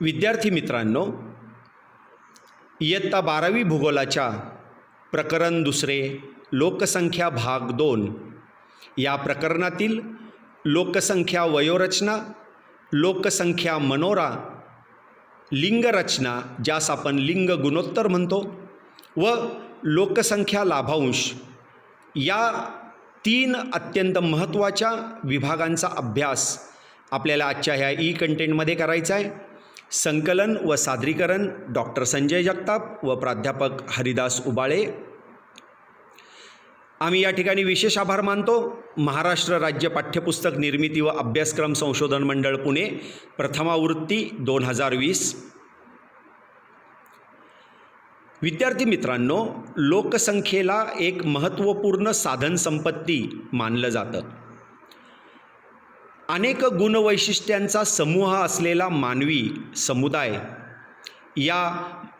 विद्यार्थी मित्रांनो, इयत्ता 12वी भूगोलाच्या प्रकरण दुसरे लोकसंख्या भाग 2 या प्रकरणातील लोकसंख्या वयोरचना, लोकसंख्या मनोरा, लिंगरचना ज्यास आपण लिंग गुणोत्तर म्हणतो व लोकसंख्या लाभांश या 3 अत्यंत महत्त्वाच्या विभागांचा अभ्यास आपल्याला आजच्या ह्या ई कंटेंटमध्ये करायचा आहे। संकलन व सादरीकरण डॉक्टर संजय जगताप व प्राध्यापक हरिदास उबाळे। आम्ही या ठिकाणी विशेष आभार मानतो महाराष्ट्र राज्य पाठ्यपुस्तक निर्मिती व अभ्यासक्रम संशोधन मंडळ पुणे प्रथमावृत्ती 2020। विद्यार्थी मित्रांनो, लोकसंख्येला एक महत्त्वपूर्ण साधन संपत्ती मानलं जातं। अनेक गुणवैशिष्ट्यांचा समूह असलेला मानवी समुदाय, या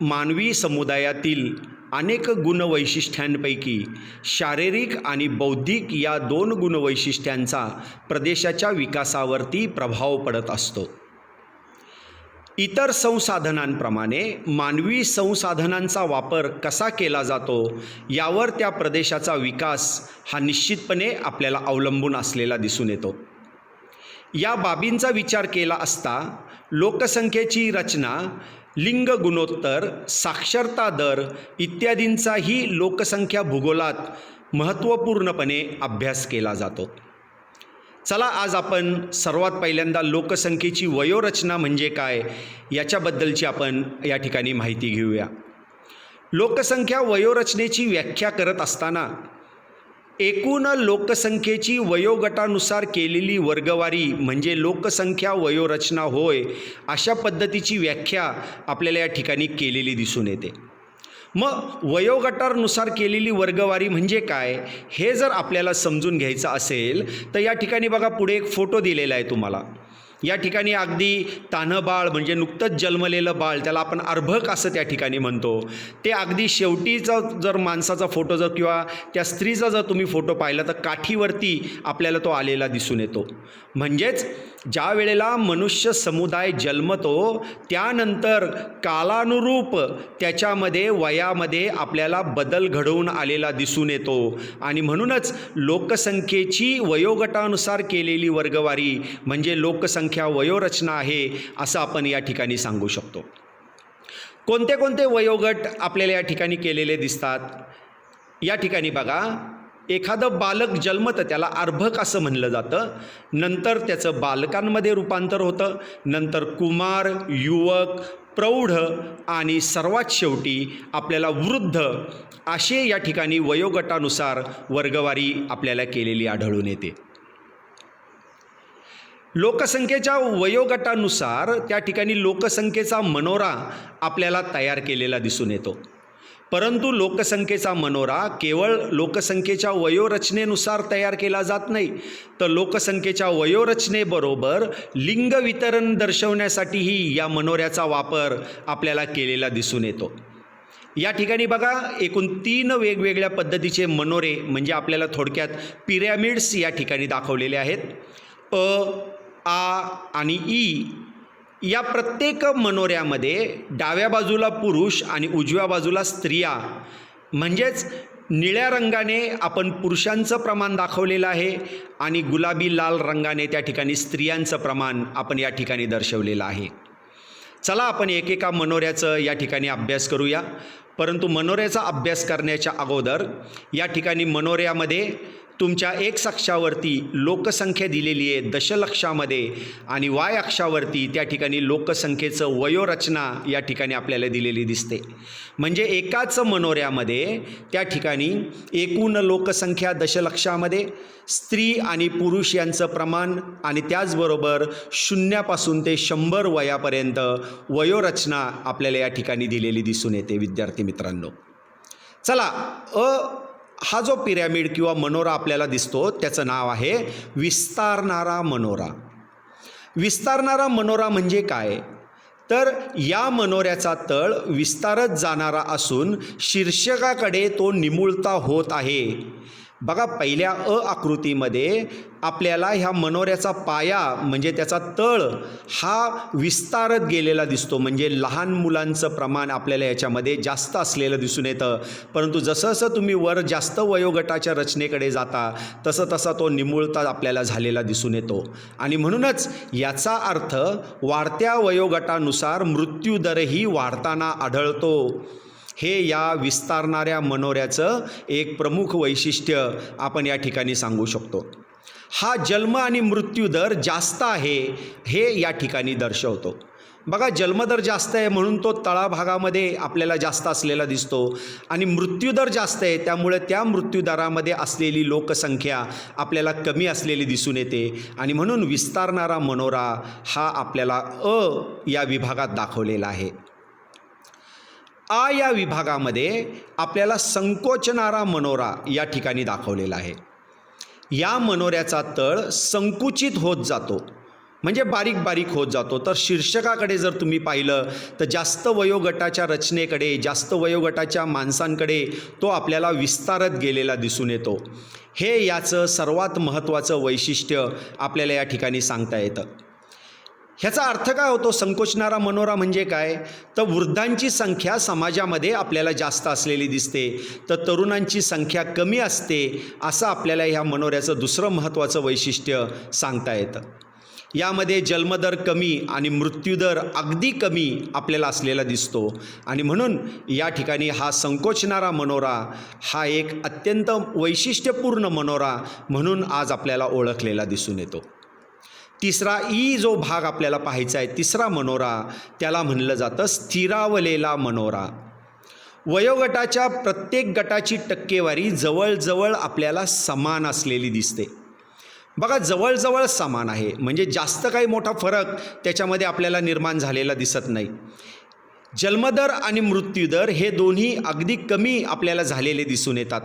मानवी समुदायातील अनेक गुणवैशिष्ट्यांपैकी शारीरिक आणि बौद्धिक या 2 गुणवैशिष्ट्यांचा प्रदेशाच्या विकासावरती प्रभाव पडत असतो। इतर संसाधनांप्रमाणे मानवी संसाधनांचा वापर कसा केला जातो यावर त्या प्रदेशाचा विकास हा निश्चितपणे आपल्याला अवलंबून असलेला दिसून येतो। या बाबींचा विचार केला असता लोकसंख्येची रचना, लिंग गुणोत्तर, साक्षरता दर इत्यादींचाही लोकसंख्या भूगोलात महत्त्वपूर्णपणे अभ्यास केला जातो। चला आज आपण सर्वात पहिल्यांदा लोकसंख्येची वयोरचना म्हणजे काय याच्याबद्दलची आपण या ठिकाणी माहिती घेऊया। लोकसंख्या वयोरचनेची व्याख्या करत असताना एकूण लोकसंख्येची वयोगटानुसार केलेली वर्गवारी म्हणजे लोकसंख्या वयोरचना होय, अशा पद्धतीची व्याख्या आपल्याला या ठिकाणी केलेली दिसून येते। मग वयोगटानुसार केलेली वर्गवारी म्हणजे काय हे जर आपल्याला समजून घ्यायचं असेल तर या ठिकाणी बघा, पुढे एक फोटो दिलेला आहे तुम्हाला। या ठिकाणी अगदी तान्हं बाळ म्हणजे नुकतंच जन्मलेलं बाळ, त्याला आपण अर्भक असं त्या ठिकाणी म्हणतो, ते अगदी शेवटीचा जर माणसाचा फोटो जर किंवा त्या स्त्रीचा जर तुम्ही फोटो पाहिला तर काठीवरती आपल्याला तो आलेला दिसून येतो। म्हणजेच ज्या वेळेला मनुष्य समुदाय जन्मतो त्यानंतर कालानुरूप त्याच्यामध्ये वयामध्ये आपल्याला बदल घडवून आलेला दिसून येतो आणि म्हणूनच लोकसंख्येची वयोगटानुसार केलेली वर्गवारी म्हणजे लोकसंख्या वयोरचना आहे असं आपण या ठिकाणी सांगू शकतो। कोणते कोणते वयोगट आपल्याला या ठिकाणी केलेले दिसतात? या ठिकाणी बघा, एखादं बालक जन्मतं त्याला अर्भक असं म्हणलं जातं, नंतर त्याचं बालकांमध्ये रूपांतर होतं, नंतर कुमार, युवक, प्रौढ आणि सर्वात शेवटी आपल्याला वृद्ध असे या ठिकाणी वयोगटानुसार वर्गवारी आपल्याला केलेली आढळून येते। लोकसंख्येच्या वयोगटानुसार त्या ठिकाणी लोकसंख्येचा मनोरा आपल्याला तयार केलेला दिसून येतो, परंतु लोकसंख्येचा मनोरा केवळ लोकसंख्येच्या वयोरचनेनुसार तयार केला जात नाही, तर लोकसंख्येच्या वयोरचनेबरोबर लिंग वितरण दर्शवण्यासाठीही या मनोऱ्याचा वापर आपल्याला केलेला दिसून येतो। या ठिकाणी बघा, एकूण 3 वेगवेगळ्या पद्धतीचे मनोरे म्हणजे आपल्याला थोडक्यात पिरॅमिड्स या ठिकाणी दाखवलेले आहेत। अ, आ आणि ई या प्रत्येक मनोऱ्यामध्ये डाव्या बाजूला पुरुष आणि उजव्या बाजूला स्त्रिया, म्हणजेच निळ्या रंगाने आपण पुरुषांचं प्रमाण दाखवलेलं आहे आणि गुलाबी लाल रंगाने त्या ठिकाणी स्त्रियांचं प्रमाण आपण या ठिकाणी दर्शवलेलं आहे। चला आपण एकेका मनोऱ्याचं या ठिकाणी अभ्यास करूया, परंतु मनोऱ्याचा अभ्यास करण्याच्या अगोदर या ठिकाणी मनोऱ्यामध्ये तुमच्या एक्स अक्षावरती लोकसंख्या दिलेली आहे दशलक्षामध्ये आणि वाय अक्षावरती त्या ठिकाणी लोकसंख्येचं वयोरचना या ठिकाणी आपल्याला दिलेली दिसते। म्हणजे एकाच मनोऱ्यामध्ये त्या ठिकाणी एकूण लोकसंख्या दशलक्षामध्ये, स्त्री आणि पुरुष यांचं प्रमाण आणि त्याचबरोबर 0 पासून ते 100 वयापर्यंत वयोरचना आपल्याला या ठिकाणी दिलेली दिसून येते। विद्यार्थी मित्रांनो, चला हा जो पिरॅमिड किंवा मनोरा आपल्याला दिसतो त्याचं नाव आहे विस्तारणारा मनोरा। विस्तारणारा मनोरा म्हणजे काय तर या मनोऱ्याचा तळ विस्तारत जाणारा असून शीर्षकाकडे तो निमुळता होत आहे। बघा, पहिल्या आकृतीमध्ये आपल्याला ह्या मनोऱ्याचा पाया म्हणजे त्याचा तळ हा विस्तारत गेलेला दिसतो, म्हणजे लहान मुलांचं प्रमाण आपल्याला याच्यामध्ये जास्त असलेलं दिसून येतं. परंतु जसं जसं तुम्ही वर जास्त वयोगटाच्या रचनेकडे जाता तसं तसा तो निमुळता आपल्याला झालेला दिसून येतो. आणि म्हणूनच याचा अर्थ वाढत्या वयोगटानुसार मृत्यूदरही वाढताना आढळतो. हे या विस्तारणाऱ्या मनोऱ्याचं एक प्रमुख वैशिष्ट्य आपण या ठिकाणी सांगू शकतो. हा जन्म आणि मृत्यूदर जास्त आहे हे या ठिकाणी दर्शवतो. बघा, जन्मदर जास्त आहे म्हणून तो तळाभागामध्ये आपल्याला जास्त असलेला दिसतो आणि मृत्यूदर जास्त आहे त्यामुळे त्या मृत्यूदरामध्ये असलेली लोकसंख्या आपल्याला कमी असलेली दिसून येते. आणि म्हणून विस्तारणारा मनोरा हा आपल्याला या विभागात दाखवलेला आहे. या विभागामध्ये आपल्याला संकोचणारा मनोरा या ठिकाणी दाखवलेला आहे. या मनोऱ्याचा तळ संकुचित होत जातो, म्हणजे बारीक बारीक होत जातो. तर शीर्षकाकडे जर तुम्ही पाहिलं तर जास्त वयोगटाच्या रचनेकडे, जास्त वयोगटाच्या माणसांकडे तो आपल्याला विस्तारत गेलेला दिसून येतो. हे याचं सर्वात महत्त्वाचं वैशिष्ट्य आपल्याला या ठिकाणी सांगता येतं. ह्याचा अर्थ काय होतो? संकोचणारा मनोरा म्हणजे काय? तर वृद्धांची संख्या समाजामध्ये आपल्याला जास्त असलेली दिसते, तर तरुणांची संख्या कमी असते, असं आपल्याला ह्या मनोऱ्याचं दुसरं महत्त्वाचं वैशिष्ट्य सांगता येतं. यामध्ये जन्मदर कमी आणि मृत्यूदर अगदी कमी आपल्याला असलेला दिसतो. आणि म्हणून या ठिकाणी हा संकोचणारा मनोरा हा एक अत्यंत वैशिष्ट्यपूर्ण मनोरा म्हणून आज आपल्याला ओळखलेला दिसून येतो. तिसरा जो भाग आपल्याला पाहायचा आहे, तिसरा मनोरा, त्याला म्हणलं जातं स्थिरावलेला मनोरा. वयोगटाच्या प्रत्येक गटाची टक्केवारी जवळजवळ आपल्याला समान असलेली दिसते. बघा, जवळजवळ समान आहे म्हणजे जास्त काही मोठा फरक त्याच्यामध्ये आपल्याला निर्माण झालेला दिसत नाही. जन्मदर आणि मृत्यूदर हे दोन्ही अगदी कमी आपल्याला झालेले दिसून येतात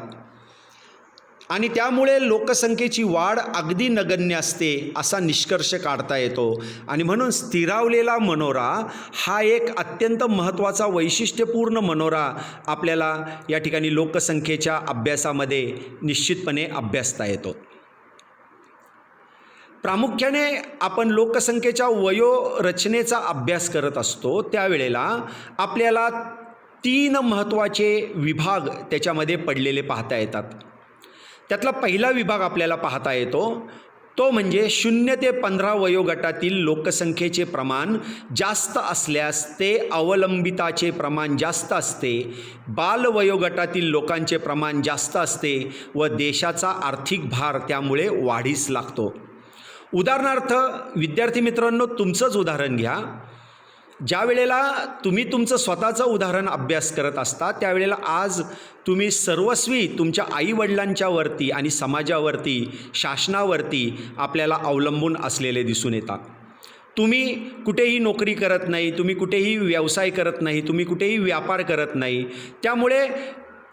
आणि त्यामुळे लोकसंख्येची वाढ अगदी नगण्य असते असा निष्कर्ष काढता येतो. आणि म्हणून स्थिरावलेला मनोरा हा एक अत्यंत महत्त्वाचा वैशिष्ट्यपूर्ण मनोरा आपल्याला या ठिकाणी लोकसंख्येच्या अभ्यासामध्ये निश्चितपणे अभ्यासता येतो. प्रामुख्याने आपण लोकसंख्येच्या वयोरचनेचा अभ्यास करत असतो त्यावेळेला आपल्याला 3 महत्त्वाचे विभाग त्याच्यामध्ये पडलेले पाहता येतात. त्यातला पहिला विभाग आपल्याला पाहता येतो तो म्हणजे 0 ते 15 वयोगटातील लोकसंख्येचे प्रमाण जास्त असल्यास ते अवलंबिताचे प्रमाण जास्त असते, बाल वयोगटातील लोकांचे प्रमाण जास्त असते व देशाचा आर्थिक भार त्यामुळे वाढीस लागतो. उदाहरणार्थ, विद्यार्थी मित्रांनो, तुमचंच उदाहरण घ्या. ज्या वेळेला तुम्ही तुमचं स्वतःचं उदाहरण अभ्यास करत असता त्यावेळेला आज तुम्ही सर्वस्वी तुमच्या आईवडिलांच्या वरती आणि समाजावरती, शासनावरती आपल्याला अवलंबून असलेले दिसून येतात. तुम्ही कुठेही नोकरी करत नाही, तुम्ही कुठेही व्यवसाय करत नाही, तुम्ही कुठेही व्यापार करत नाही. त्यामुळे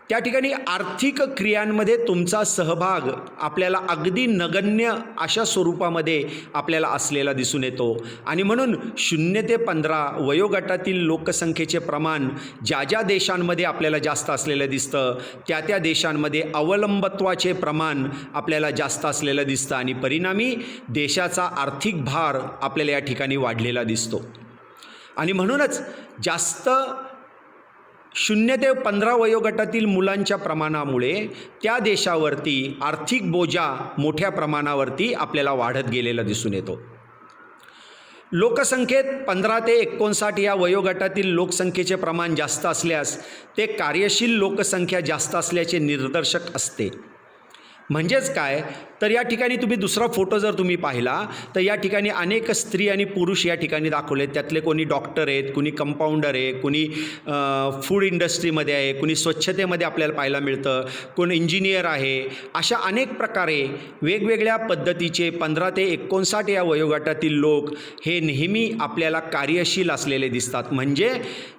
त्या ठिकाणी आर्थिक क्रियांमध्ये तुमचा सहभाग आपल्याला अगदी नगण्य अशा स्वरूपामध्ये आपल्याला असलेला दिसून येतो. आणि म्हणून 0 ते 15 वयोगटातील लोकसंख्येचे प्रमाण ज्या ज्या देशांमध्ये आपल्याला जास्त असलेलं दिसतं त्या त्या देशांमध्ये अवलंबत्वाचे प्रमाण आपल्याला जास्त असलेलं दिसतं आणि परिणामी देशाचा आर्थिक भार आपल्याला या ठिकाणी वाढलेला दिसतो. आणि म्हणूनच जास्त 0 ते 15 वयोगटातील मुलांच्या प्रमाणामुळे त्या देशावरती आर्थिक बोजा मोठ्या प्रमाणावरती आपल्याला वाढत गेलेला दिसून येतो. लोकसंख्येत 15 ते 59 या वयोगटातील लोकसंख्येचे प्रमाण जास्त असल्यास ते कार्यशील लोकसंख्या जास्त असल्याचे निदर्शक असते. म्हणजेच काय, तर या ठिकाणी तुम्ही दुसरा फोटो जर तुम्ही पाहिला तर या ठिकाणी अनेक स्त्री आणि पुरुष या ठिकाणी दाखवले. त्यातले कोणी डॉक्टर आहेत, कोणी कंपाऊंडर आहे, कोणी फूड इंडस्ट्रीमध्ये आहे, कोणी स्वच्छतेमध्ये आपल्याला पाहायला मिळतं, कोण इंजिनियर आहे. अशा अनेक प्रकारे वेगवेगळ्या पद्धतीचे 15 ते 59 या वयोगटातील लोक हे नेहमी आपल्याला कार्यशील असलेले दिसतात. म्हणजे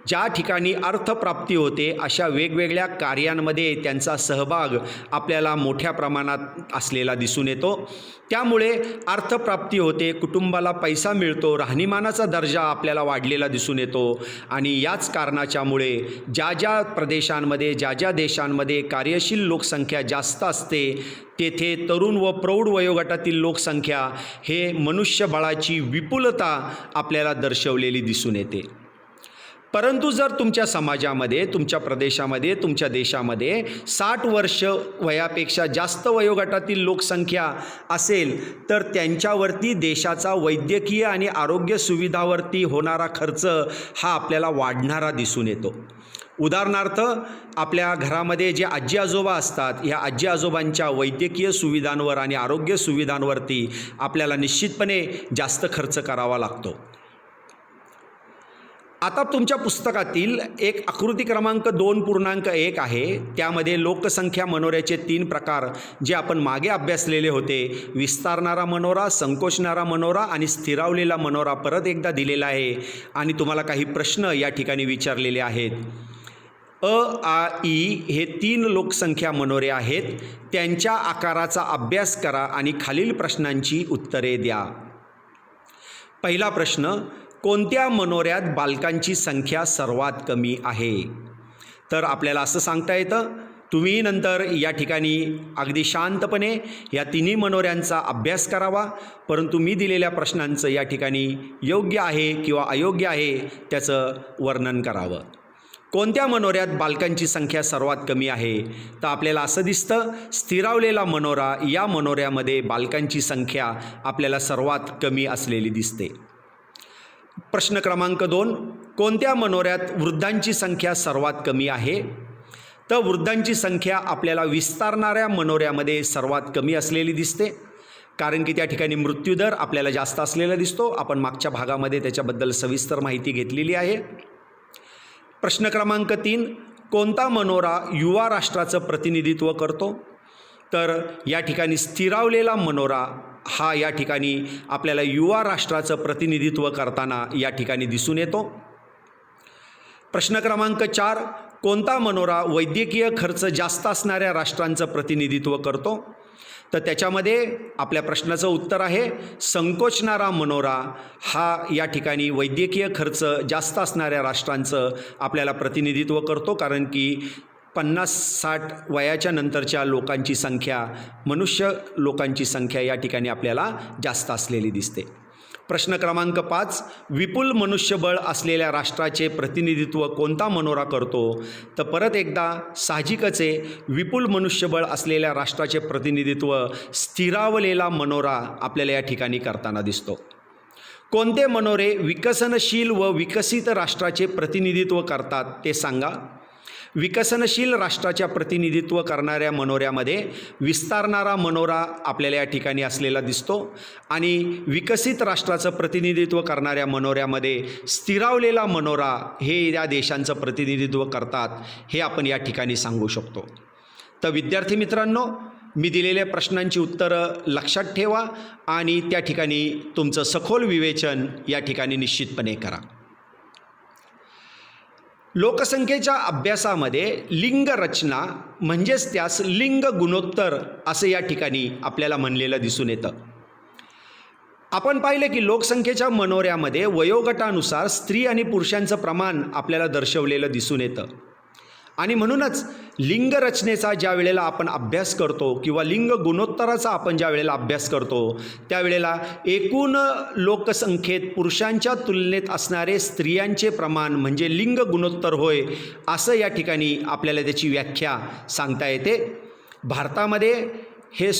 ज्या ठिकाणी अर्थप्राप्ती होते अशा वेगवेगळ्या कार्यांमध्ये त्यांचा सहभाग आपल्याला मोठ्या प्रमाणात प्रमाणात असलेला दिसून येतो. त्यामुळे अर्थप्राप्ती होते, कुटुंबाला पैसा मिळतो, राहणीमानाचा दर्जा आपल्याला वाढलेला दिसून येतो. आणि याच कारणाच्यामुळे ज्या ज्या प्रदेशांमध्ये, ज्या ज्या देशांमध्ये कार्यशील लोकसंख्या जास्त असते तेथे तरुण व प्रौढ वयोगटातील लोकसंख्या हे मनुष्यबळाची विपुलता आपल्याला दर्शवलेली दिसून येते. परंतु जर तुमच्या समाजामध्ये, तुमच्या प्रदेशामध्ये, तुमच्या देशामध्ये 60 वर्ष वयापेक्षा जास्त वयोगटातील लोकसंख्या असेल तर त्यांच्यावरती देशाचा वैद्यकीय आणि आरोग्य सुविधावरती होणारा खर्च हा आपल्याला वाढणारा दिसून येतो. उदाहरणार्थ, आपल्या घरामध्ये जे आजी आजोबा असतात, ह्या आजी आजोबांच्या वैद्यकीय सुविधांवर आणि आरोग्य सुविधांवरती आपल्याला निश्चितपणे जास्त खर्च करावा लागतो. आता तुमच्या पुस्तकातील एक आकृती क्रमांक 2.1 आहे. त्यामध्ये लोकसंख्या मनोऱ्याचे 3 प्रकार जे आपण मागे अभ्यासलेले होते, विस्तारणारा मनोरा, संकोचणारा मनोरा आणि स्थिरावलेला मनोरा परत एकदा दिलेला आहे. आणि तुम्हाला काही प्रश्न या ठिकाणी विचारलेले आहेत. अ, आ, ई हे 3 लोकसंख्या मनोरे आहेत. त्यांच्या आकाराचा अभ्यास करा आणि खालील प्रश्नांची उत्तरे द्या. पहिला प्रश्न, कोणत्या मनोऱ्यात बालकांची संख्या सर्वात कमी आहे? तर आपल्याला असं सांगता येतं. तुम्ही नंतर या ठिकाणी अगदी शांतपणे या तिन्ही मनोऱ्यांचा अभ्यास करावा, परंतु मी दिलेल्या प्रश्नांचं या ठिकाणी योग्य आहे किंवा अयोग्य आहे त्याचं वर्णन करावं. कोणत्या मनोऱ्यात बालकांची संख्या सर्वात कमी आहे? तर आपल्याला असं दिसतं, स्थिरावलेला मनोरा या मनोऱ्यामध्ये बालकांची संख्या आपल्याला सर्वात कमी असलेली दिसते. प्रश्न क्रमांक 2, कोणत्या मनोऱ्यात वृद्धांची संख्या सर्वात कमी आहे? तर वृद्धांची संख्या आपल्याला विस्तारणाऱ्या मनोऱ्यामध्ये सर्वात कमी असलेली दिसते, कारण की त्या ठिकाणी मृत्यूदर आपल्याला जास्त असलेला दिसतो. आपण मागच्या भागामध्ये त्याच्याबद्दल सविस्तर माहिती घेतलेली आहे. प्रश्न क्रमांक 3, कोणता मनोरा युवा राष्ट्राचं प्रतिनिधित्व करतो? तर या ठिकाणी स्थिरावलेला मनोरा हा या ठिकाणी आपल्याला युवा राष्ट्राचं प्रतिनिधित्व करताना या ठिकाणी दिसून येतो. प्रश्न क्रमांक 4, कोणता मनोरा वैद्यकीय खर्च जास्त असणाऱ्या राष्ट्रांचं प्रतिनिधित्व करतो? तर त्याच्यामध्ये आपल्या प्रश्नाचं उत्तर आहे संकोचणारा मनोरा हा या ठिकाणी वैद्यकीय खर्च जास्त असणाऱ्या राष्ट्रांचं आपल्याला प्रतिनिधित्व करतो, कारण की 50-60 वयाच्या नंतरच्या लोकांची संख्या, मनुष्य लोकांची संख्या या ठिकाणी आपल्याला जास्त असलेली दिसते. प्रश्न क्रमांक 5, विपुल मनुष्यबळ असलेल्या राष्ट्राचे प्रतिनिधित्व कोणता मनोरा करतो? तर परत एकदा साहजिकच आहे, विपुल मनुष्यबळ असलेल्या राष्ट्राचे प्रतिनिधित्व स्थिरावलेला मनोरा आपल्याला या ठिकाणी करताना दिसतो. कोणते मनोरे विकसनशील व विकसित राष्ट्राचे प्रतिनिधित्व करतात ते सांगा. विकसनशील राष्ट्राच्या प्रतिनिधित्व करणाऱ्या मनोऱ्यामध्ये विस्तारणारा मनोरा आपल्याला या ठिकाणी असलेला दिसतो आणि विकसित राष्ट्राचं प्रतिनिधित्व करणाऱ्या मनोऱ्यामध्ये स्थिरावलेला मनोरा हे या देशांचं प्रतिनिधित्व करतात, हे आपण या ठिकाणी सांगू शकतो. तर विद्यार्थी मित्रांनो, मी दिलेल्या प्रश्नांची उत्तरं लक्षात ठेवा आणि त्या ठिकाणी तुमचं सखोल विवेचन या ठिकाणी निश्चितपणे करा. लोकसंख्येच्या अभ्यासामध्ये लिंग रचना म्हणजेच त्यास लिंग गुणोत्तर असं या ठिकाणी आपल्याला म्हणलेलं दिसून येतं. आपण पाहिलं की लोकसंख्येच्या मनोऱ्यामध्ये वयोगटानुसार स्त्री आणि पुरुषांचं प्रमाण आपल्याला दर्शवलेलं दिसून येतं आणि म्हणूनच लिंग रचनेचा ज्या वेळेला आपण अभ्यास करतो किंवा लिंग गुणोत्तराचा आपण ज्या वेळेला अभ्यास करतो त्यावेळेला एकूण लोकसंख्येत पुरुषांच्या तुलनेत असणारे स्त्रियांचे प्रमाण म्हणजे लिंग गुणोत्तर होय, असं या ठिकाणी आपल्याला त्याची व्याख्या सांगता येते. भारतामध्ये हे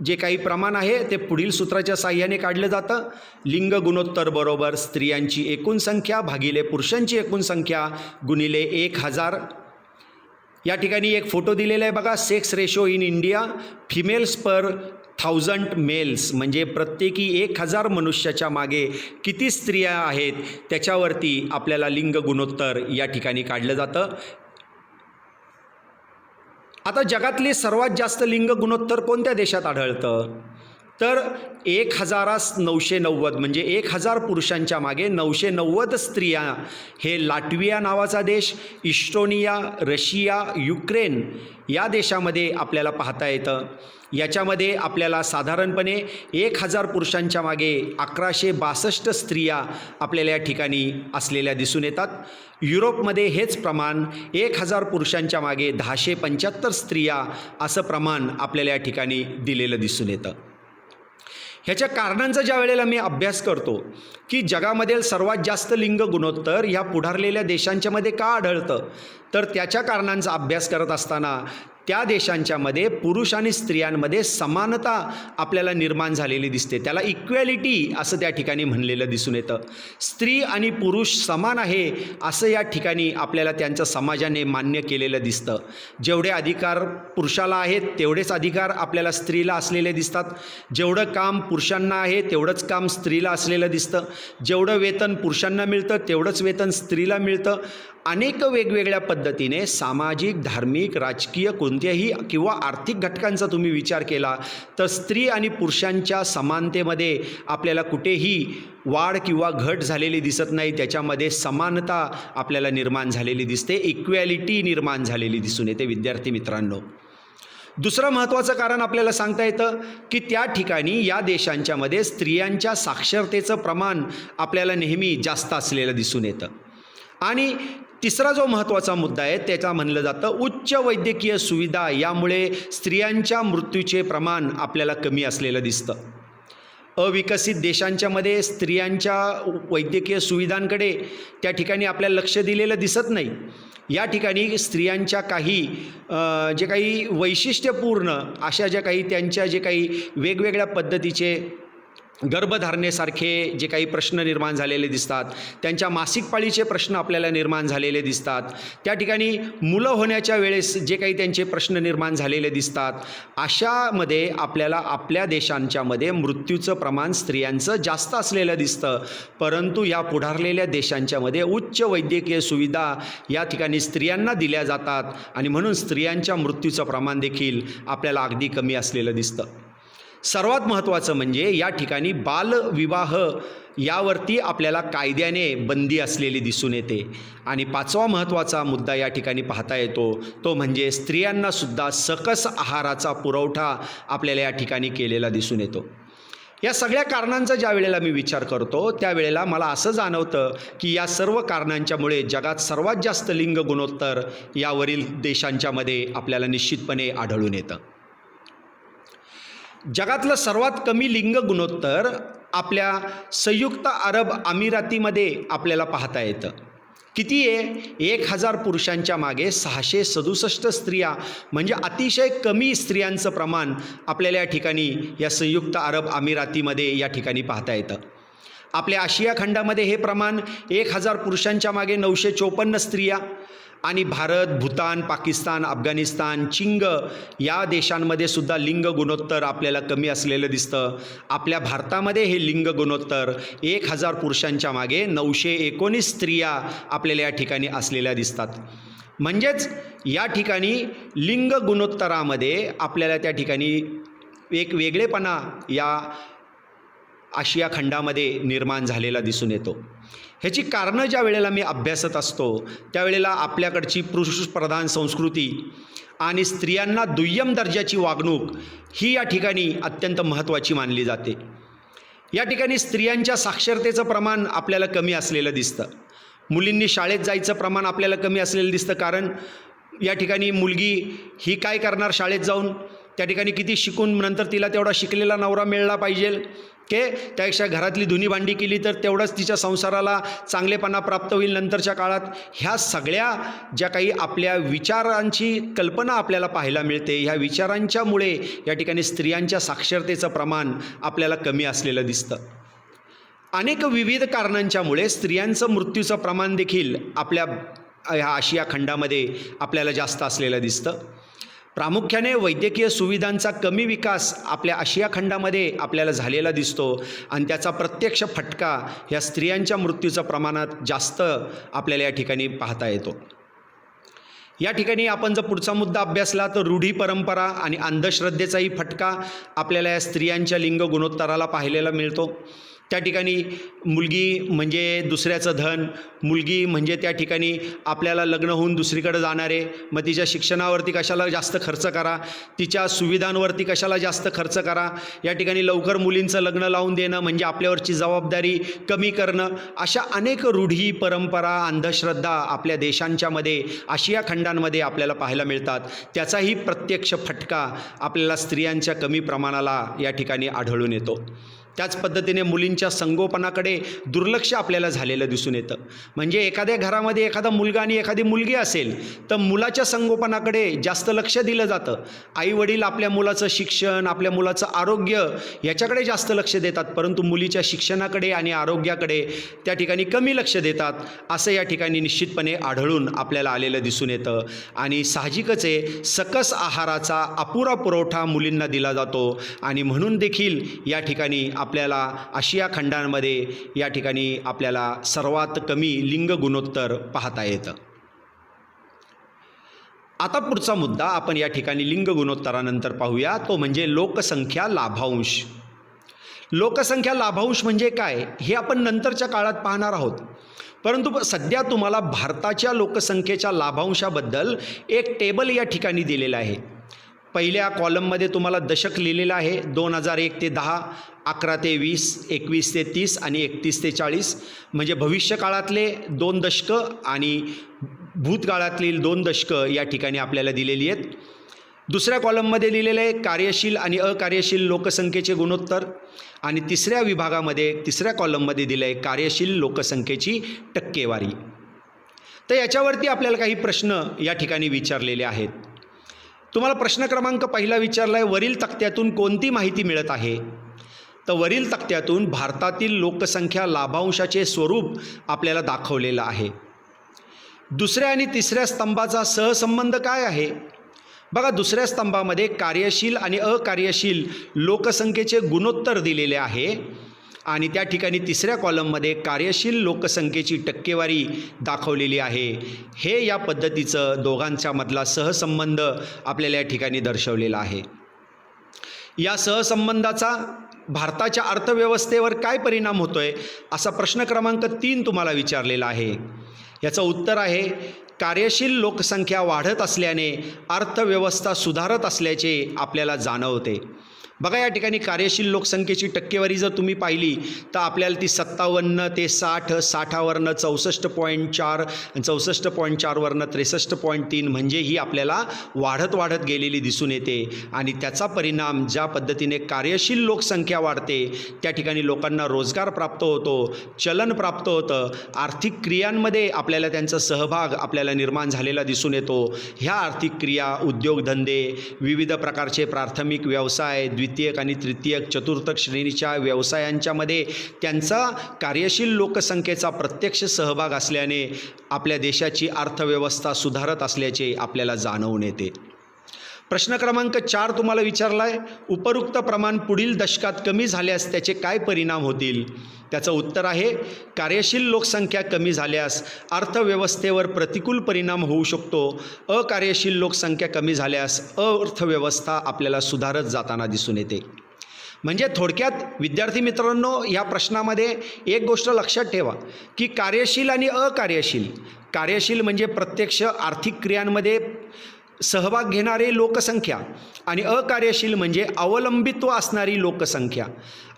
जे काही प्रमाण आहे ते पुढील सूत्राच्या साहाय्याने काढलं जातं. लिंग गुणोत्तर बरोबर स्त्रियांची एकूण संख्या भागिले पुरुषांची एकूण संख्या गुणिले 1000. या ठिकाणी एक फोटो दिलेला आहे बघा. Sex ratio in India, females per 1000 males, म्हणजे प्रत्येकी 1000 मनुष्याच्या मागे किती स्त्रिया आहेत त्याच्यावरती आपल्याला लिंग गुणोत्तर या ठिकाणी काढलं जातं. आता जगातले सर्वात जास्त लिंग गुणोत्तर कोणत्या देशात आढळतं? तर 1990 म्हणजे 1000 पुरुषांच्या मागे 990 स्त्रिया हे लाटविया नावाचा देश, इस्टोनिया, रशिया, युक्रेन या देशामध्ये आपल्याला पाहता येतं. याच्यामध्ये आपल्याला साधारणपणे 1000 पुरुषांच्या मागे 1162 स्त्रिया आपल्याला या ठिकाणी असलेल्या दिसून येतात. युरोपमध्ये हेच प्रमाण 1000 पुरुषांच्या मागे 1075 स्त्रिया असं प्रमाण आपल्याला या ठिकाणी दिलेलं दिसून येतं. ह्याच्या कारणांचा ज्या वेळेला मी अभ्यास करतो की जगामधील सर्वात जास्त लिंग गुणोत्तर ह्या पुढारलेल्या देशांच्यामध्ये का आढळतं, तर त्याच्या कारणांचा अभ्यास करत असताना त्या देशांच्यामध्ये पुरुष आणि स्त्रियांमध्ये समानता आपल्याला निर्माण झालेली दिसते. त्याला इक्वॅलिटी असं त्या ठिकाणी म्हणलेलं दिसून येतं. स्त्री आणि पुरुष समान आहे असं या ठिकाणी आपल्याला त्यांचं समाजाने मान्य केलेलं दिसतं. जेवढे अधिकार पुरुषाला आहेत तेवढेच अधिकार आपल्याला स्त्रीला असलेले दिसतात. जेवढं काम पुरुषांना आहे तेवढंच काम स्त्रीला असलेलं दिसतं. जेवढं वेतन पुरुषांना मिळतं तेवढंच वेतन स्त्रीला मिळतं. अनेक वेगवेगळ्या पद्धतीने सामाजिक, धार्मिक, राजकीय कोणत्याही किंवा आर्थिक घटकांचा तुम्ही विचार केला तर स्त्री आणि पुरुषांच्या समानतेमध्ये आपल्याला कुठेही वाढ किंवा घट झालेली दिसत नाही. त्याच्यामध्ये समानता आपल्याला निर्माण झालेली दिसते, इक्वॅलिटी निर्माण झालेली दिसून येते. विद्यार्थी मित्रांनो, दुसरं महत्त्वाचं कारण आपल्याला सांगता येतं की त्या ठिकाणी या देशांच्यामध्ये स्त्रियांच्या साक्षरतेचं प्रमाण आपल्याला नेहमी जास्त असलेलं दिसून येतं. आणि तिसरा जो महत्त्वाचा मुद्दा आहे त्याचा म्हणलं जातं उच्च वैद्यकीय सुविधा, यामुळे स्त्रियांच्या मृत्यूचे प्रमाण आपल्याला कमी असलेलं दिसतं. अविकसित देशांच्यामध्ये स्त्रियांच्या वैद्यकीय सुविधांकडे त्या ठिकाणी आपल्याला लक्ष दिलेलं दिसत नाही. या ठिकाणी स्त्रियांच्या काही जे काही वैशिष्ट्यपूर्ण अशा ज्या काही त्यांच्या जे काही वेगवेगळ्या पद्धतीचे गर्भधारणेसारखे जे काही प्रश्न निर्माण झालेले दिसतात, त्यांच्या मासिक पाळीचे प्रश्न आपल्याला निर्माण झालेले दिसतात, त्या ठिकाणी मुलं होण्याच्या वेळेस जे काही त्यांचे प्रश्न निर्माण झालेले दिसतात, अशामध्ये आपल्याला आपल्या देशांच्यामध्ये मृत्यूचं प्रमाण स्त्रियांचं जास्त असलेलं दिसतं. परंतु या पुढारलेल्या देशांच्यामध्ये उच्च वैद्यकीय सुविधा या ठिकाणी स्त्रियांना दिल्या जातात आणि म्हणून स्त्रियांच्या मृत्यूचं प्रमाण देखील आपल्याला अगदी कमी असलेलं दिसतं. सर्वात महत्त्वाचं म्हणजे या ठिकाणी बालविवाह यावरती आपल्याला कायद्याने बंदी असलेली दिसून येते. आणि पाचवा महत्त्वाचा मुद्दा या ठिकाणी पाहता येतो तो म्हणजे स्त्रियांनासुद्धा सकस आहाराचा पुरवठा आपल्याला या ठिकाणी केलेला दिसून येतो. या सगळ्या कारणांचा ज्या वेळेला मी विचार करतो त्यावेळेला मला असं जाणवतं की या सर्व कारणांच्यामुळे जगात सर्वात जास्त लिंग गुणोत्तर यावरील देशांच्यामध्ये आपल्याला निश्चितपणे आढळून येतं. जगातलं सर्वात कमी लिंग गुणोत्तर आपल्या संयुक्त अरब अमिरातीमध्ये आपल्याला पाहता येतं. किती आहे? 1000 पुरुषांच्या मागे 667 स्त्रिया, म्हणजे अतिशय कमी स्त्रियांचं प्रमाण आपल्याला या ठिकाणी या संयुक्त अरब अमिरातीमध्ये या ठिकाणी पाहता येतं. आपल्या आशिया खंडामध्ये हे प्रमाण 1000 पुरुषांच्या मागे 954 स्त्रिया, आणि भारत, भूतान, पाकिस्तान, अफगाणिस्तान, चिंग या देशांमध्ये सुद्धा लिंग गुणोत्तर आपल्याला कमी असलेलं दिसतं. आपल्या भारतामध्ये हे लिंग गुणोत्तर 1000 पुरुषांच्या मागे 919 स्त्रिया आपल्याला या ठिकाणी असलेल्या दिसतात. म्हणजेच या ठिकाणी लिंग गुणोत्तरामध्ये आपल्याला त्या ठिकाणी एक वेगळेपणा या आशिया खंडामध्ये निर्माण झालेला दिसून येतो. ह्याची कारणं ज्या वेळेला मी अभ्यासत असतो त्यावेळेला आपल्याकडची पुरुषप्रधान संस्कृती आणि स्त्रियांना दुय्यम दर्जाची वागणूक ही या ठिकाणी अत्यंत महत्त्वाची मानली जाते. या ठिकाणी स्त्रियांच्या साक्षरतेचं प्रमाण आपल्याला कमी असलेलं दिसतं. मुलींनी शाळेत जायचं प्रमाण आपल्याला कमी असलेलं दिसतं. कारण या ठिकाणी मुलगी ही काय करणार शाळेत जाऊन, त्या ठिकाणी किती शिकून नंतर तिला तेवढा शिकलेला नवरा मिळाला पाहिजे की त्यापेक्षा घरातली धुनी भांडी केली तर तेवढंच तिच्या संसाराला चांगलेपणा प्राप्त होईल नंतरच्या काळात. ह्या सगळ्या ज्या काही आपल्या विचारांची कल्पना आपल्याला पाहायला मिळते, ह्या विचारांच्यामुळे या ठिकाणी स्त्रियांच्या साक्षरतेचं प्रमाण आपल्याला कमी असलेलं दिसतं. अनेक विविध कारणांच्यामुळे स्त्रियांचं मृत्यूचं प्रमाण देखील आपल्या ह्या आशिया खंडामध्ये आपल्याला जास्त असलेलं दिसतं. प्रामुख्याने वैद्यकीय सुविधांचा कमी विकास आपल्या आशिया खंडामध्ये आपल्याला झालेला दिसतो आणि त्याचा प्रत्यक्ष फटका ह्या स्त्रियांच्या मृत्यूच्या प्रमाणात जास्त आपल्याला या ठिकाणी पाहता येतो. या ठिकाणी आपण जर पुढचा मुद्दा अभ्यासला तर रूढी परंपरा आणि अंधश्रद्धेचाही फटका आपल्याला या स्त्रियांच्या लिंग गुणोत्तराला पाहिलेला मिळतो. त्या ठिकाणी मुलगी म्हणजे दुसऱ्याचं धन, मुलगी म्हणजे त्या ठिकाणी आपल्याला लग्न होऊन दुसरीकडे जाणारे, मग तिच्या शिक्षणावरती कशाला जास्त खर्च करा, तिच्या सुविधांवरती कशाला जास्त खर्च करा, या ठिकाणी लवकर मुलींचं लग्न लावून देणं म्हणजे आपल्यावरची जबाबदारी कमी करणं, अशा अनेक रूढी परंपरा अंधश्रद्धा आपल्या देशांच्यामध्ये आशिया खंडांमध्ये आपल्याला पाहायला मिळतात. त्याचाही प्रत्यक्ष फटका आपल्याला स्त्रियांच्या कमी प्रमाणाला या ठिकाणी आढळून येतो. त्याच पद्धतीने मुलींच्या संगोपनाकडे दुर्लक्ष आपल्याला झालेलं दिसून येतं. म्हणजे एखाद्या घरामध्ये एखादा मुलगा आणि एखादी मुलगी असेल तर मुलाच्या संगोपनाकडे जास्त लक्ष दिलं जातं. आईवडील आपल्या मुलाचं शिक्षण, आपल्या मुलाचं आरोग्य याच्याकडे जास्त लक्ष देतात, परंतु मुलीच्या शिक्षणाकडे आणि आरोग्याकडे त्या ठिकाणी कमी लक्ष देतात, असं या ठिकाणी निश्चितपणे आढळून आपल्याला आलेलं दिसून येतं. आणि साहजिकच आहे, सकस आहाराचा अपुरा पुरवठा मुलींना दिला जातो आणि म्हणून देखील या ठिकाणी आपल्याला आशिया खंडांमध्ये या ठिकाणी आपल्याला सर्वात कमी लिंग गुणोत्तर पाहता येतं. आता पुढचा मुद्दा आपण या ठिकाणी लिंग गुणोत्तरानंतर पाहूया, तो म्हणजे लोकसंख्या लाभांश. लोकसंख्या लाभांश म्हणजे काय हे आपण नंतरच्या काळात पाहणार आहोत, परंतु सध्या तुम्हाला भारताच्या लोकसंख्येच्या लाभांशाबद्दल एक टेबल या ठिकाणी दिलेलं आहे. पहिल्या कॉलममध्ये तुम्हाला दशक लिहिलेलं आहे, 2001 ते 10, 11 ते 20, 21 ते 30 आणि 31 ते 40, म्हणजे भविष्यकाळातले 2 दशकं आणि भूतकाळातील 2 दशकं या ठिकाणी आपल्याला दिलेली आहेत. दुसऱ्या कॉलममध्ये लिहिलेलं आहे कार्यशील आणि अकार्यशील लोकसंख्येचे गुणोत्तर, आणि तिसऱ्या विभागामध्ये तिसऱ्या कॉलममध्ये दिलं आहे कार्यशील लोकसंख्येची टक्केवारी. तर याच्यावरती आपल्याला काही प्रश्न या ठिकाणी विचारलेले आहेत. तुम्हाला प्रश्न क्रमांक पहिला विचारला आहे, वरील तक्त्यातून कोणती माहिती मिळत आहे? तर वरील तक्त्यातून भारतातील लोकसंख्या लाभांशाचे स्वरूप आपल्याला दाखवलेलं आहे. दुसऱ्या आणि तिसऱ्या स्तंभाचा सहसंबंध काय आहे? बघा, दुसऱ्या स्तंभामध्ये कार्यशील आणि अकार्यशील लोकसंख्येचे गुणोत्तर दिलेले आहे आणि त्या ठिकाणी तिसऱ्या कॉलममध्ये कार्यशील लोकसंख्येची टक्केवारी दाखवलेली आहे. हे या पद्धतीचं दोघांच्या मधला सहसंबंध आपल्याला या ठिकाणी दर्शवलेला आहे. या सहसंबंधाचा भारताच्या अर्थव्यवस्थेवर काय परिणाम होतोय असा प्रश्न क्रमांक 3 तुम्हाला विचारलेला आहे. याचं उत्तर आहे कार्यशील लोकसंख्या वाढत असल्याने अर्थव्यवस्था सुधारत असल्याचे आपल्याला जाणवते. बघा, या ठिकाणी कार्यशील लोकसंख्येची टक्केवारी जर तुम्ही पाहिली तर आपल्याला ती 57 ते 60, 60वरनं 64.4, 64.4वरनं 63.3 म्हणजे ही आपल्याला वाढत गेलेली दिसून येते. आणि त्याचा परिणाम ज्या पद्धतीने कार्यशील लोकसंख्या वाढते त्या ठिकाणी लोकांना रोजगार प्राप्त होतो, चलन प्राप्त होतं, आर्थिक क्रियांमध्ये आपल्याला त्यांचा सहभाग आपल्याला निर्माण झालेला दिसून येतो. ह्या आर्थिक क्रिया, उद्योगधंदे, विविध प्रकारचे प्राथमिक व्यवसाय, द्वितीयक आणि तृतीयक, चतुर्थक श्रेणीच्या व्यवसायांच्यामध्ये त्यांचा कार्यशील लोकसंख्येचा प्रत्यक्ष सहभाग असल्याने आपल्या देशाची अर्थव्यवस्था सुधारत असल्याचे आपल्याला जाणवून येते. प्रश्न क्रमांक 4 तुम्हाला विचारला आहे, उपरोक्त प्रमाण पुढील दशकात कमी झाल्यास त्याचे काय परिणाम होतील? त्याचं उत्तर आहे कार्यशील लोकसंख्या कमी झाल्यास अर्थव्यवस्थेवर प्रतिकूल परिणाम होऊ शकतो. अकार्यशील लोकसंख्या कमी झाल्यास अर्थव्यवस्था आपल्याला सुधारत जाताना दिसून येते. म्हणजे थोडक्यात विद्यार्थी मित्रांनो, या प्रश्नामध्ये एक गोष्ट लक्षात ठेवा की कार्यशील आणि अकार्यशील, कार्यशील म्हणजे प्रत्यक्ष आर्थिक क्रियांमध्ये सहभाग घेणारे लोकसंख्या आणि अकार्यशील म्हणजे अवलंबित्व असणारी लोकसंख्या.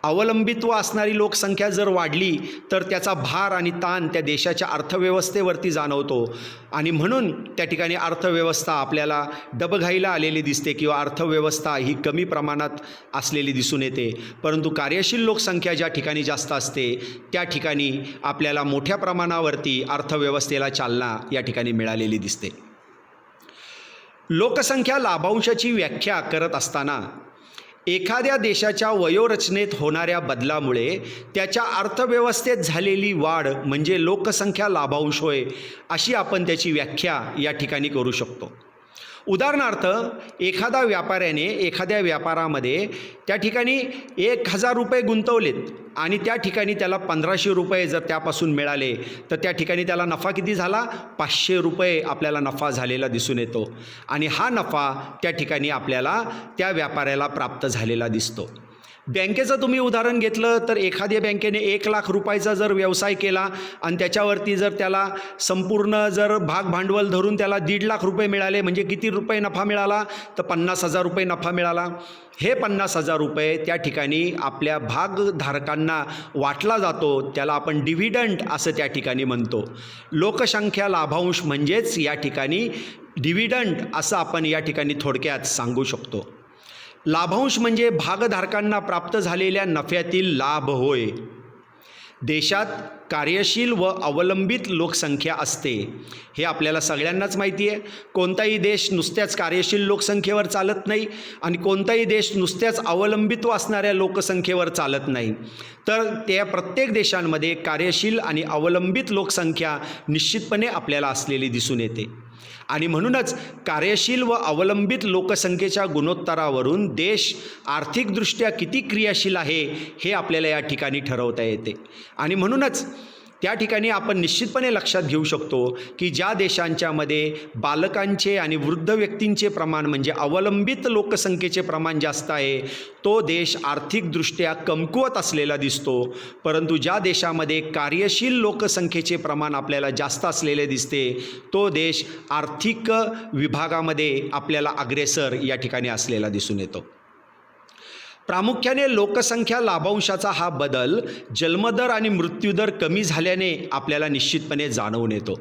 अवलंबित्व असणारी लोकसंख्या जर वाढली तर त्याचा भार आणि ताण त्या देशाच्या अर्थव्यवस्थेवरती जाणवतो आणि म्हणून त्या ठिकाणी अर्थव्यवस्था आपल्याला डबघाईला आलेली दिसते किंवा अर्थव्यवस्था ही कमी प्रमाणात असलेली दिसून येते. परंतु कार्यशील लोकसंख्या ज्या ठिकाणी जास्त असते त्या ठिकाणी आपल्याला मोठ्या प्रमाणावरती अर्थव्यवस्थेला चालना या ठिकाणी मिळालेली दिसते. लोकसंख्या लाभांशाची व्याख्या करत असताना एखाद्या देशाच्या वयोरचनेत होणाऱ्या बदलामुळे त्याच्या अर्थव्यवस्थेत झालेली वाढ म्हणजे लोकसंख्या लाभांश होय, अशी आपण त्याची व्याख्या या ठिकाणी करू शकतो. उदाहरणार्थ, एखादा व्यापाऱ्याने एखाद्या व्यापारामध्ये त्या ठिकाणी 1,000 रुपये गुंतवलेत आणि त्या ठिकाणी त्याला 1,500 रुपये जर त्यापासून मिळाले, तर त्या ठिकाणी त्याला नफा किती झाला? 500 रुपये आपल्याला नफा झालेला दिसून येतो. आणि हा नफा त्या ठिकाणी आपल्याला त्या व्यापाऱ्याला प्राप्त झालेला दिसतो. बँकेचं तुम्ही उदाहरण घेतलं तर एखाद्या बँकेने 1,00,000 रुपयाचा जर व्यवसाय केला आणि त्याच्यावरती जर त्याला संपूर्ण जर भाग भांडवल धरून त्याला 1,50,000 रुपये मिळाले, म्हणजे किती रुपये नफा मिळाला? तर 50,000 रुपये नफा मिळाला. हे 50,000 रुपये त्या ठिकाणी आपल्या भागधारकांना वाटला जातो. त्याला आपण डिव्हिडंड असं त्या ठिकाणी म्हणतो. लोकसंख्या लाभांश म्हणजेच या ठिकाणी डिव्हिडंड असं आपण या ठिकाणी थोडक्यात सांगू शकतो. लाभांश म्हणजे भागधारकांना प्राप्त झालेल्या नफ्यातील लाभ होय. देशात कार्यशील व अवलंबित लोकसंख्या असते, हे आपल्याला सगळ्यांनाच माहिती आहे. कोणताही देश नुसत्याच कार्यशील लोकसंख्येवर चालत नाही आणि कोणताही देश नुसत्याच अवलंबित्व असणाऱ्या लोकसंख्येवर चालत नाही. तर त्या प्रत्येक देशांमध्ये कार्यशील आणि अवलंबित लोकसंख्या निश्चितपणे आपल्याला असलेली दिसून येते. आणि म्हणूनच कार्यशील व अवलंबित लोकसंख्येच्या गुणोत्तरावरून देश आर्थिकदृष्ट्या किती क्रियाशील आहे हे आपल्याला या ठिकाणी ठरवता येते. आणि म्हणूनच त्या ठिकाणी आपण निश्चितपणे लक्षात घेऊ शकतो की ज्या देशांच्यामध्ये बालकांचे आणि वृद्ध व्यक्तींचे प्रमाण म्हणजे अवलंबित लोकसंख्येचे प्रमाण जास्त आहे, तो देश आर्थिकदृष्ट्या कमकुवत असलेला दिसतो. परंतु ज्या देशामध्ये कार्यशील लोकसंख्येचे प्रमाण आपल्याला जास्त असलेले दिसते, तो देश आर्थिक विभागामध्ये आपल्याला अग्रेसर या ठिकाणी असलेला दिसून येतो. प्रामुख्याने लोकसंख्या लाभांशाचा हा बदल जन्मदर आणि मृत्यूदर कमी झाल्याने आपल्याला निश्चितपणे जाणवून येतो.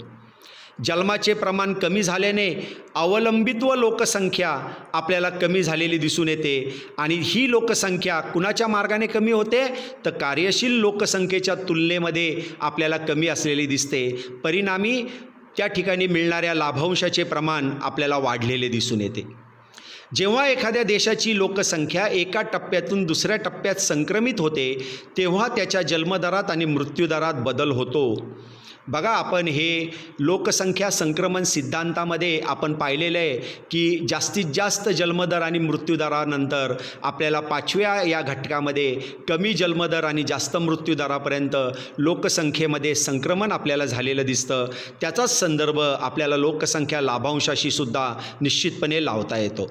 जन्माचे प्रमाण कमी झाल्याने अवलंबित्व लोकसंख्या आपल्याला कमी झालेली दिसून येते. आणि ही लोकसंख्या कुणाच्या मार्गाने कमी होते? तर कार्यशील लोकसंख्येच्या तुलनेमध्ये आपल्याला कमी असलेली दिसते. परिणामी त्या ठिकाणी मिळणाऱ्या लाभांशाचे प्रमाण आपल्याला वाढलेले दिसून येते. जेव्हा एखाद्या देशाची लोकसंख्या एका टप्प्यातून दुसऱ्या टप्प्यात संक्रमित होते, तेव्हा त्याच्या जन्मदरात आणि मृत्यूदरात बदल होतो. बघा, आपण हे लोकसंख्या संक्रमण सिद्धांतामध्ये आपण पाहिलेलं आहे की जास्तीत जास्त जन्मदर आणि मृत्यूदरानंतर आपल्याला 5व्या या घटकामध्ये कमी जन्मदर आणि जास्त मृत्यूदरापर्यंत लोकसंख्येमध्ये संक्रमण आपल्याला झालेलं दिसतं. त्याचाच संदर्भ आपल्याला लोकसंख्या लाभांशाशी सुद्धा निश्चितपणे लावता येतो.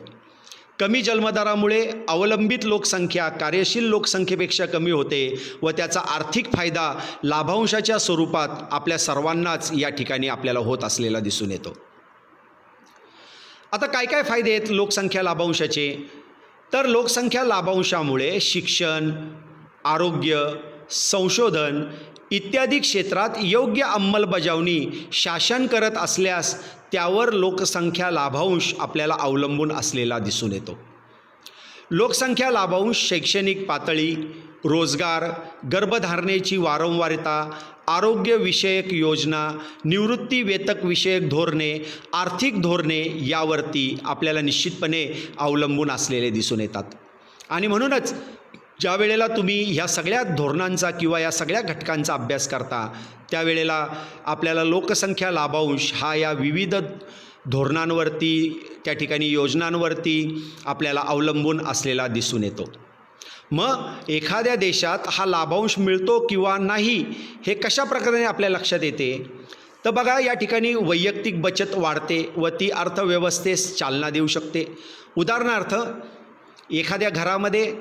कमी जन्मदरामुळे अवलंबित लोकसंख्या कार्यशील लोकसंख्येपेक्षा कमी होते व त्याचा आर्थिक फायदा लाभांशाच्या स्वरूपात आपल्या सर्वांनाच या ठिकाणी आपल्याला होत असलेला दिसून येतो. आता काय काय फायदे आहेत लोकसंख्या लाभांशाचे? तर लोकसंख्या लाभांशामुळे शिक्षण, आरोग्य, संशोधन इत्यादी क्षेत्रात योग्य अंमलबजावणी शासन करत असल्यास त्यावर लोकसंख्या लाभांश आपल्याला अवलंबून असलेला दिसून येतो. लोकसंख्या लाभांश शैक्षणिक पातळी, रोजगार, गर्भधारणेची वारंवारता, आरोग्यविषयक योजना, निवृत्ती वेतक विषयक धोरणे, आर्थिक धोरणे यावरती आपल्याला निश्चितपणे अवलंबून असलेले दिसून येतात. आणि म्हणूनच ज्या वेळेला तुम्ही ह्या सगळ्या धोरणांचा किंवा या सगळ्या घटकांचा अभ्यास करता, त्यावेळेला आपल्याला लोकसंख्या लाभांश हा या विविध धोरणांवरती, त्या ठिकाणी योजनांवरती आपल्याला अवलंबून असलेला दिसून येतो. मग एखाद्या देशात हा लाभांश मिळतो किंवा नाही हे कशा प्रकारे आपल्या लक्षात येते? तर बघा, या ठिकाणी वैयक्तिक बचत वाढते व ती अर्थव्यवस्थेस चालना देऊ शकते. उदाहरणार्थ, एखाद्या घरामध्ये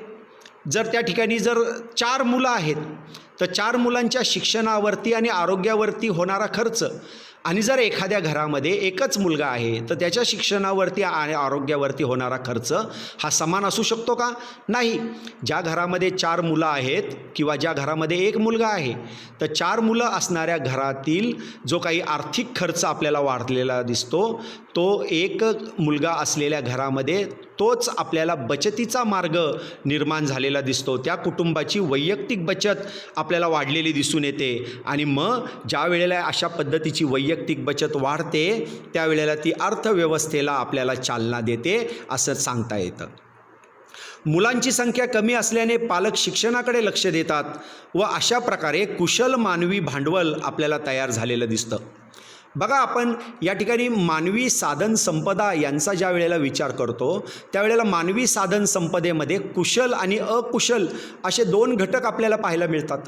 जर त्या ठिकाणी जर 4 मुलं आहेत, तर 4 मुलांच्या शिक्षणावरती आणि आरोग्यावरती होणारा खर्च, आणि जर एखाद्या घरामध्ये एकच मुलगा आहे तर त्याच्या शिक्षणावरती आणि आरोग्यावरती होणारा खर्च हा समान असू शकतो का? नाही. ज्या घरामध्ये 4 मुलं आहेत किंवा ज्या घरामध्ये एक मुलगा आहे, तर 4 मुलं असणाऱ्या घरातील जो काही आर्थिक खर्च आपल्याला वाढलेला दिसतो, तो एक मुलगा असलेल्या घरामध्ये तोच आपल्याला बचतीचा मार्ग निर्माण झालेला दिसतो. त्या कुटुंबाची वैयक्तिक बचत आपल्याला वाढलेली दिसून येते. आणि मग ज्या वेळेला अशा पद्धतीची वैयक्तिक बचत वाढते, त्यावेळेला ती अर्थव्यवस्थेला आपल्याला चालना देते असं सांगता येतं. मुलांची संख्या कमी असल्याने पालक शिक्षणाकडे लक्ष देतात व अशा प्रकारे कुशल मानवी भांडवल आपल्याला तयार झालेलं दिसतं. बघा, आपण या ठिकाणी मानवी साधन संपदा यांचा ज्या वेळेला विचार करतो त्यावेळेला मानवी साधन संपदेमध्ये कुशल आणि अकुशल असे दोन घटक आपल्याला पाहायला मिळतात.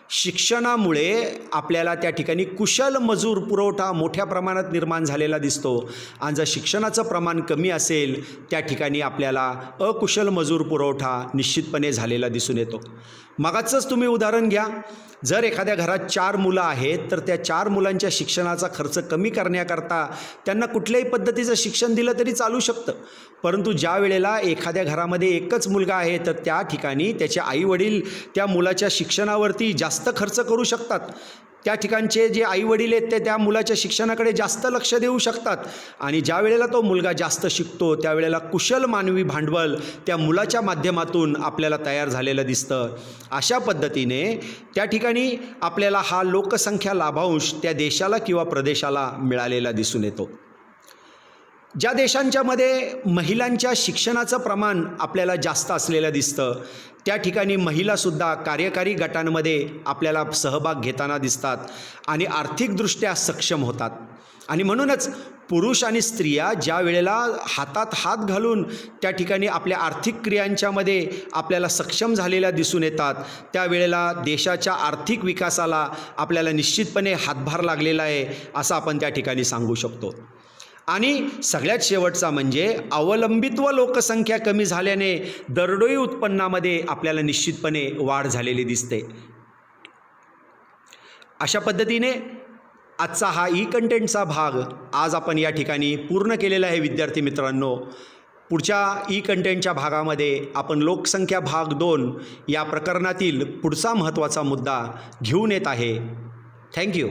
शिक्षणामुळे आपल्याला त्या ठिकाणी कुशल मजूर पुरवठा मोठ्या प्रमाणात निर्माण झालेला दिसतो आणि जर शिक्षणाचं प्रमाण कमी असेल त्या ठिकाणी आपल्याला अकुशल मजूर पुरवठा निश्चितपणे झालेला दिसून येतो. मगाचंच तुम्ही उदाहरण घ्या, जर एखाद्या घरात 4 मुलं आहेत तर त्या 4 मुलांच्या शिक्षणाचा खर्च कमी करण्याकरता त्यांना कुठल्याही पद्धतीचं शिक्षण दिलं तरी चालू शकतं. परंतु ज्या वेळेला एखाद्या घरामध्ये एकच मुलगा आहे तर त्या ठिकाणी त्याचे आईवडील त्या मुलाच्या शिक्षणावरती जास्त खर्च करू शकतात. त्या ठिकाणचे जे आईवडील आहेत ते त्या मुलाच्या शिक्षणाकडे जास्त लक्ष देऊ शकतात आणि ज्या वेळेला तो मुलगा जास्त शिकतो त्यावेळेला कुशल मानवी भांडवल त्या मुलाच्या माध्यमातून आपल्याला तयार झालेलं दिसतं. अशा पद्धतीने त्या ठिकाणी आपल्याला हा लोकसंख्या लाभांश त्या देशाला किंवा प्रदेशाला मिळालेला दिसून येतो. ज्या देशांच्यामध्ये महिलांच्या शिक्षणाचं प्रमाण आपल्याला जास्त असलेलं दिसतं त्या ठिकाणी महिलासुद्धा कार्यकारी गटांमध्ये आपल्याला सहभाग घेताना दिसतात आणि आर्थिकदृष्ट्या सक्षम होतात. आणि म्हणूनच पुरुष आणि स्त्रिया ज्या वेळेला हातात हात घालून त्या ठिकाणी आपल्या आर्थिक क्रियांच्यामध्ये आपल्याला सक्षम झालेल्या दिसून येतात त्यावेळेला देशाच्या आर्थिक विकासाला आपल्याला निश्चितपणे हातभार लागलेला आहे असं आपण त्या ठिकाणी सांगू शकतो. आणि सगळ्यात शेवटचा म्हणजे अवलंबित्व लोकसंख्या कमी झाल्याने दरडोई उत्पन्नामध्ये आपल्याला निश्चितपणे वाढ झालेली दिसते. अशा पद्धतीने आजचा हा ई कंटेंटचा भाग आज आपण या ठिकाणी पूर्ण केलेला आहे. विद्यार्थी मित्रांनो, पुढच्या ई कंटेंटच्या भागामध्ये आपण लोकसंख्या भाग 2 या प्रकरणातील पुढचा महत्त्वाचा मुद्दा घेऊन येत आहे. थँक्यू.